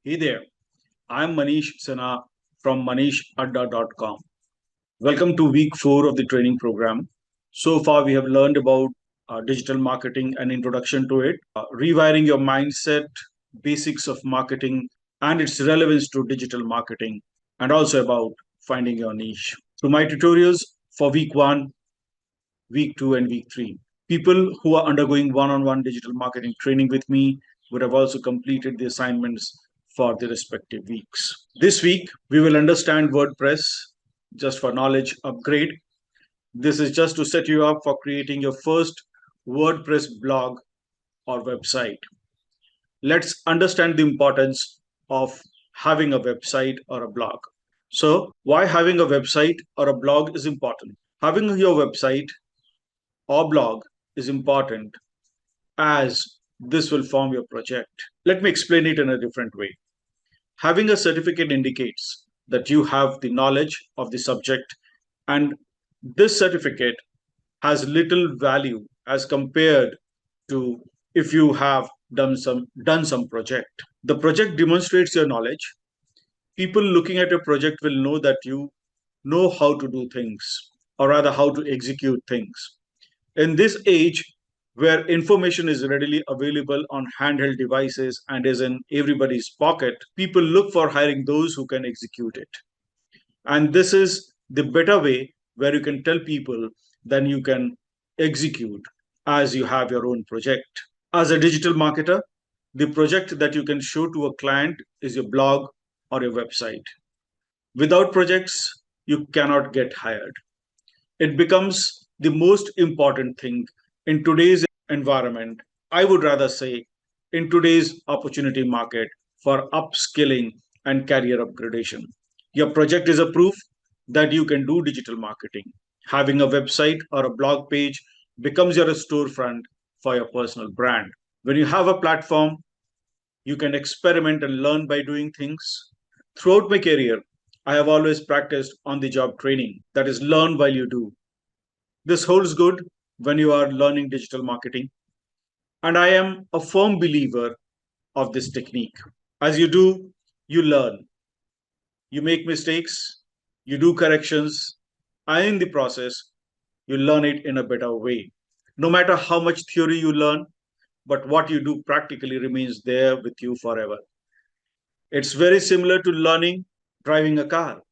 Hey there, I'm Manish Sinha from manishadda.com. Welcome to week 4 of the training program. So far, we have learned about digital marketing and introduction to it, rewiring your mindset, basics of marketing, and its relevance to digital marketing, and also about finding your niche. Through my tutorials for week 1, week 2, and week 3. People who are undergoing one on one digital marketing training with me would have also completed the assignments for the respective weeks. This week, we will understand WordPress just for knowledge upgrade. This is just to set you up for creating your first WordPress blog or website. Let's understand the importance of having a website or a blog. So, why having a website or a blog is important? Having your website or blog is important as this will form your project. Let me explain it in a different way. Having a certificate indicates that you have the knowledge of the subject, and this certificate has little value as compared to if you have done some project. The project demonstrates your knowledge. People looking at your project will know that you know how to do things, or rather how to execute things. In this age where information is readily available on handheld devices and is in everybody's pocket, people look for hiring those who can execute it. And this is the better way where you can tell people then you can execute as you have your own project. As a digital marketer, the project that you can show to a client is your blog or your website. Without projects, you cannot get hired. It becomes the most important thing in today's environment. I would rather say in today's opportunity market for upskilling and career upgradation. Your project is a proof that you can do digital marketing. Having a website or a blog page becomes your storefront for your personal brand. When you have a platform, you can experiment and learn by doing things. Throughout my career, I have always practiced on the job training, that is, learn while you do. This holds good when you are learning digital marketing. And I am a firm believer of this technique. As you do, you learn. You make mistakes, you do corrections, and in the process, you learn it in a better way. No matter how much theory you learn, but what you do practically remains there with you forever. It's very similar to learning driving a car.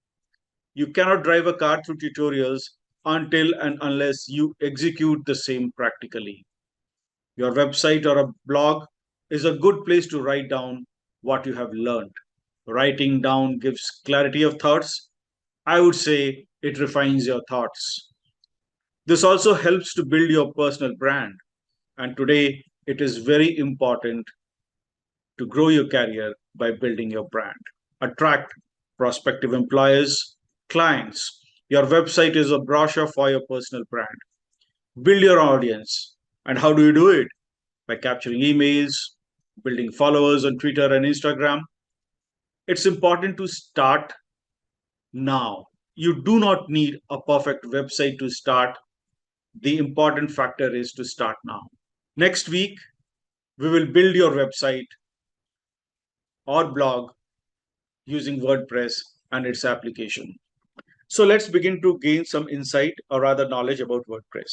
You cannot drive a car through tutorials until and unless you execute the same practically. Your website or a blog is a good place to write down what you have learned. Writing down gives clarity of thoughts. I would say it refines your thoughts. This also helps to build your personal brand. And today, it is very important to grow your career by building your brand. Attract prospective employers, clients. Your website is a brochure for your personal brand. Build your audience. And how do you do it? By capturing emails, building followers on Twitter and Instagram. It's important to start now. You do not need a perfect website to start. The important factor is to start now. Next week, we will build your website or blog using WordPress and its application. So let's begin to gain some insight or rather knowledge about WordPress.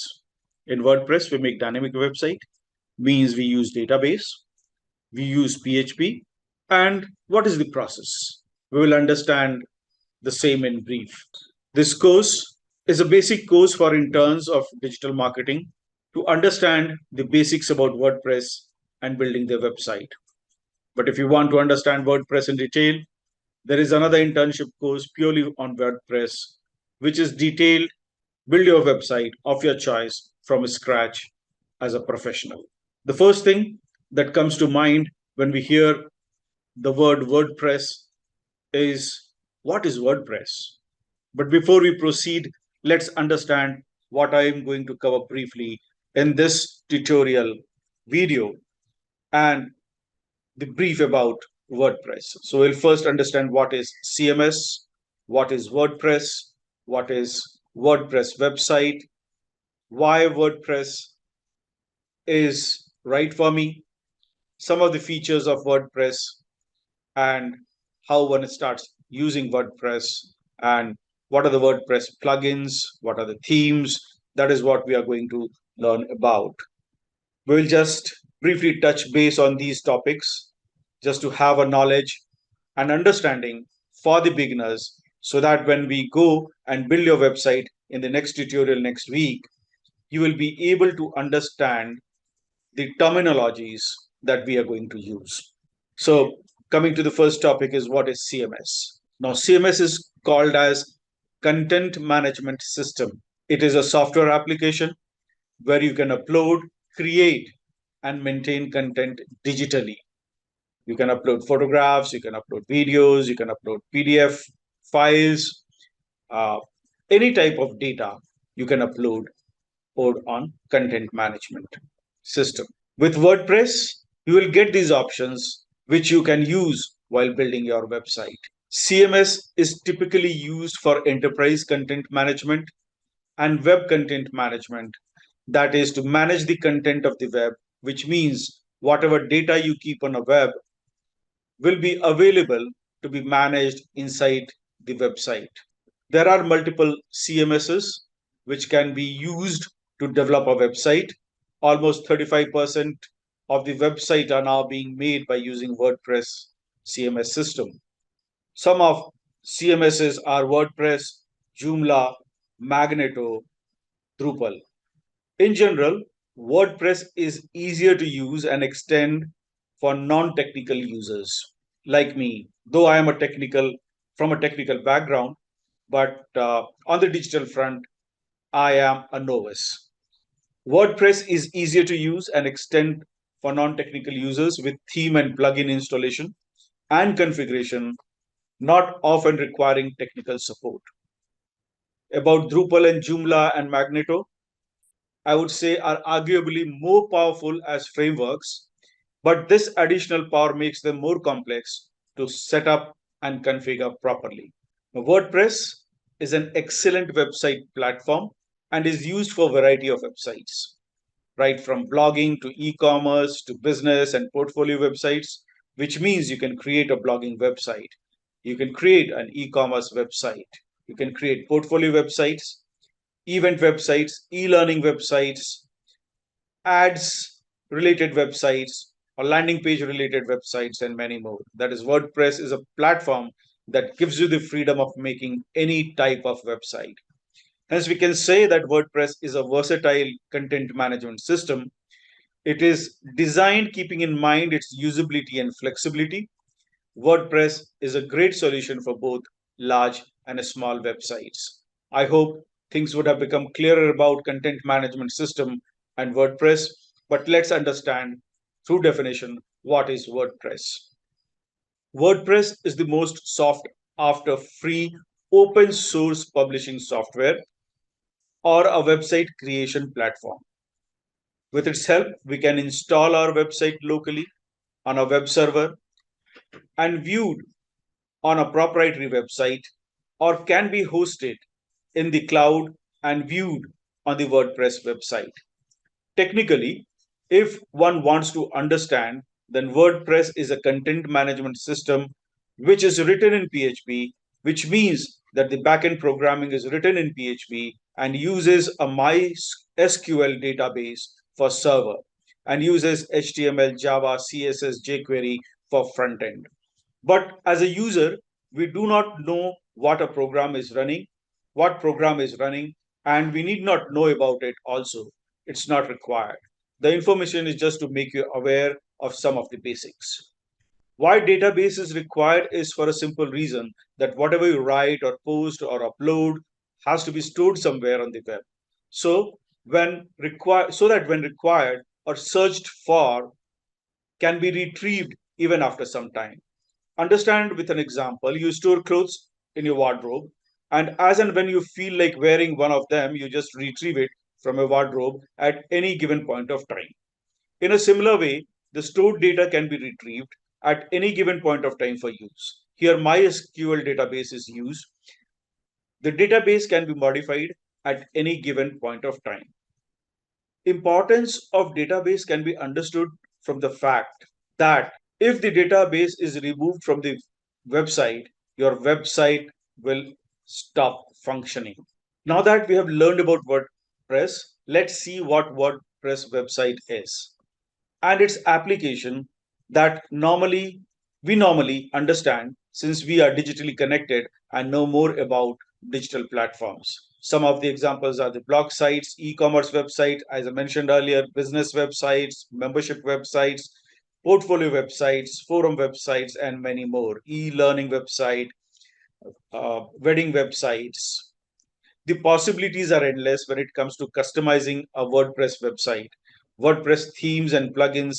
In WordPress, we make dynamic website, means we use database, we use PHP, and what is the process? We will understand the same in brief. This course is a basic course for interns of digital marketing to understand the basics about WordPress and building their website. But if you want to understand WordPress in detail, there is another internship course purely on WordPress, which is detailed build your website of your choice from scratch as a professional. The first thing that comes to mind when we hear the word WordPress is what is WordPress? But before we proceed, let's understand what I am going to cover briefly in this tutorial video and the brief about WordPress. So we'll first understand what is CMS, what is WordPress, what is WordPress website, why WordPress is right for me, some of the features of WordPress, and how one starts using WordPress, and what are the WordPress plugins, what are the themes. That is what we are going to learn about. We'll just briefly touch base on these topics just to have a knowledge and understanding for the beginners, so that when we go and build your website in the next tutorial next week, you will be able to understand the terminologies that we are going to use. So, coming to the first topic is what is CMS. Now, CMS is called as Content Management System. It is a software application where you can upload, create, and maintain content digitally. You can upload photographs, you can upload videos, you can upload PDF files, uh, any type of data you can upload on content management system. With WordPress, you will get these options which you can use while building your website. CMS is typically used for enterprise content management and web content management. That is to manage the content of the web, which means whatever data you keep on a web will be available to be managed inside the website. There are multiple CMSs which can be used to develop a website. Almost 35% of the website are now being made by using WordPress CMS system. Some of CMSs are WordPress, Joomla, Magneto, Drupal. In general, WordPress is easier to use and extend for non-technical users like me. Though I am a technical from a technical background, but on the digital front, I am a novice. WordPress is easier to use and extend for non-technical users with theme and plugin installation and configuration, not often requiring technical support. About Drupal and Joomla and Magneto, I would say are arguably more powerful as frameworks, but this additional power makes them more complex to set up and configure properly. WordPress is an excellent website platform and is used for a variety of websites, right from blogging to e-commerce to business and portfolio websites, which means you can create a blogging website, you can create an e-commerce website, you can create portfolio websites, event websites, e-learning websites, ads related websites, or landing page related websites, and many more. That is, WordPress is a platform that gives you the freedom of making any type of website. Hence, we can say that WordPress is a versatile content management system. It is designed keeping in mind its usability and flexibility. WordPress is a great solution for both large and small websites. I hope things would have become clearer about content management system and WordPress, but let's understand through definition what is WordPress. WordPress is the most sought after free open source publishing software or a website creation platform. With its help, we can install our website locally on a web server and viewed on a proprietary website, or can be hosted in the cloud and viewed on the WordPress website. Technically, if one wants to understand, then WordPress is a content management system which is written in PHP, which means that the backend programming is written in PHP and uses a MySQL database for server and uses HTML, Java, CSS, jQuery for front end. But as a user, we do not know what a program is running, what program is running, and we need not know about it also. It's not required. The information is just to make you aware of some of the basics. Why database is required is for a simple reason that whatever you write or post or upload has to be stored somewhere on the web. So when required or searched for can be retrieved even after some time. Understand with an example, you store clothes in your wardrobe, and as and when you feel like wearing one of them, you just retrieve it from a wardrobe at any given point of time. In a similar way, the stored data can be retrieved at any given point of time for use. Here, MySQL database is used. The database can be modified at any given point of time. Importance of database can be understood from the fact that If the database is removed from the website, your website will stop functioning. Now that we have learned about WordPress, let's see what WordPress website is and its application that normally understand since we are digitally connected and know more about digital platforms. Some of the examples are the blog sites, e-commerce website, as I mentioned earlier, business websites, membership websites, portfolio websites, forum websites, and many more. E-learning website, wedding websites. The possibilities are endless when it comes to customizing a WordPress website. WordPress themes and plugins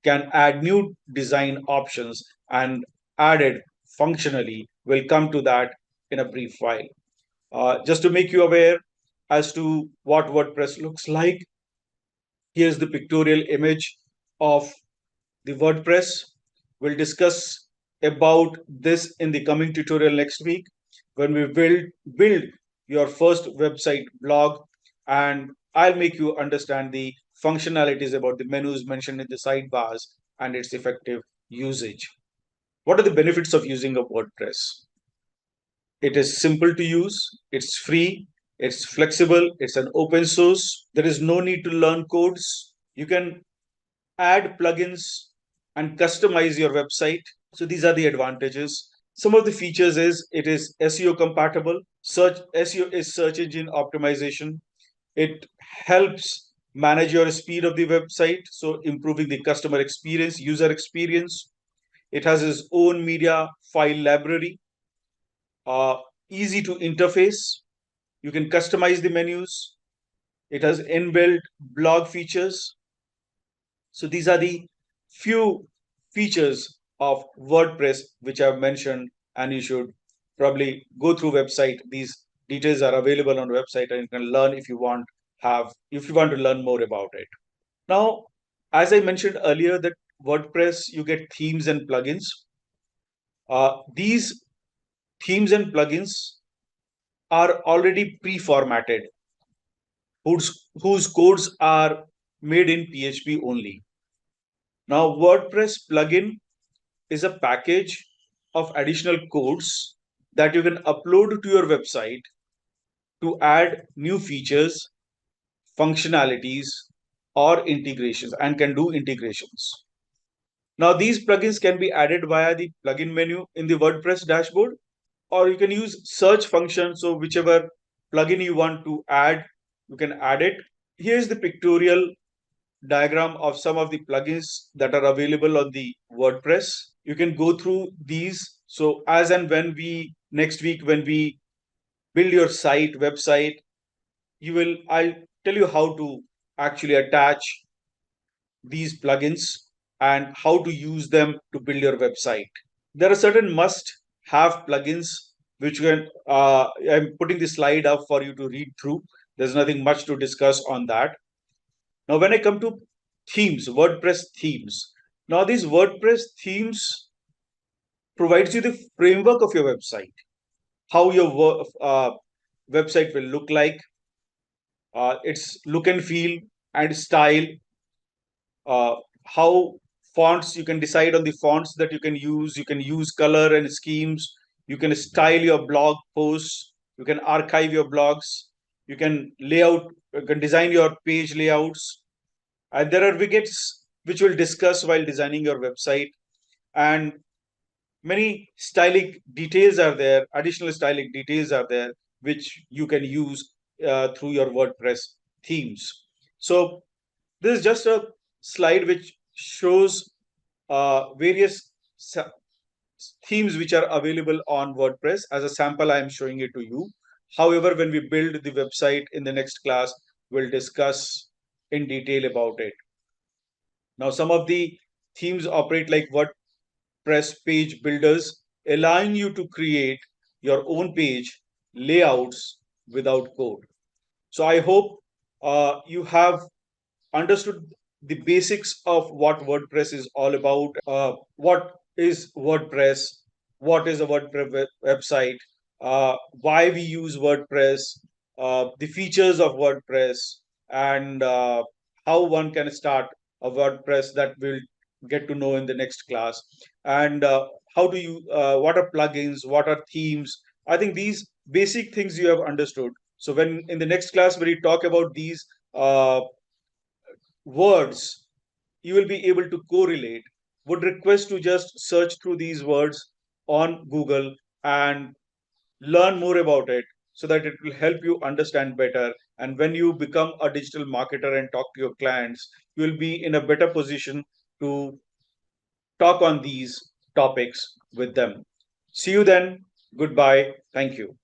can add new design options and added functionally. We'll come to that in a brief while. Just to make you aware as to what WordPress looks like, here's the pictorial image of the WordPress. We'll discuss about this in the coming tutorial next week when we build your first website blog, and I'll make you understand the functionalities about the menus mentioned in the sidebars and its effective usage. What are the benefits of using a WordPress? It is simple to use, it's free, it's flexible, it's an open source. There is no need to learn codes. You can add plugins and customize your website. So these are the advantages. Some of the features is it is SEO compatible. Search SEO is search engine optimization. It helps manage your speed of the website, so improving the customer experience, user experience. It has its own media file library, uh, easy to interface. You can customize the menus. It has inbuilt blog features. So these are the few features of WordPress which I've mentioned, and you should probably go through website. These details are available on the website, and you can learn if you want to learn more about it. Now, as I mentioned earlier, that WordPress you get themes and plugins. These themes and plugins are already pre-formatted, whose codes are made in PHP only. Now, WordPress plugin is a package of additional codes that you can upload to your website to add new features, functionalities, or integrations, and can do integrations. Now, these plugins can be added via the plugin menu in the WordPress dashboard, or you can use search function. So whichever plugin you want to add, you can add it. Here's the pictorial diagram of some of the plugins that are available on the WordPress. You can go through these. So as and when we next week when we build your website, I'll tell you how to actually attach these plugins and how to use them to build your website. There are certain must have plugins which I'm putting the slide up for you to read through. There's nothing much to discuss on that. Now, when I come to themes, WordPress themes. Now, these WordPress themes provides you the framework of your website, how your website will look like, its look and feel and style, how fonts, you can decide on the fonts that you can use. You can use color and schemes. You can style your blog posts. You can archive your blogs. You can you can design your page layouts. And there are widgets which we'll discuss while designing your website. And many stylistic details are there, additional stylistic details are there, which you can use through your WordPress themes. So this is just a slide which shows various themes which are available on WordPress. As a sample, I am showing it to you. However, when we build the website in the next class, we'll discuss in detail about it. Now, some of the themes operate like WordPress page builders, allowing you to create your own page layouts without code. So I hope you have understood the basics of what WordPress is all about. What is WordPress? What is a WordPress website? Why we use WordPress? The features of WordPress, and how one can start a WordPress that will get to know in the next class. And how do you, what are plugins, what are themes? I think these basic things you have understood. So when in the next class, when we talk about these words, you will be able to correlate. Would request to just search through these words on Google and learn more about it so that it will help you understand better. And when you become a digital marketer and talk to your clients, you will be in a better position to talk on these topics with them. See you then. Goodbye. Thank you.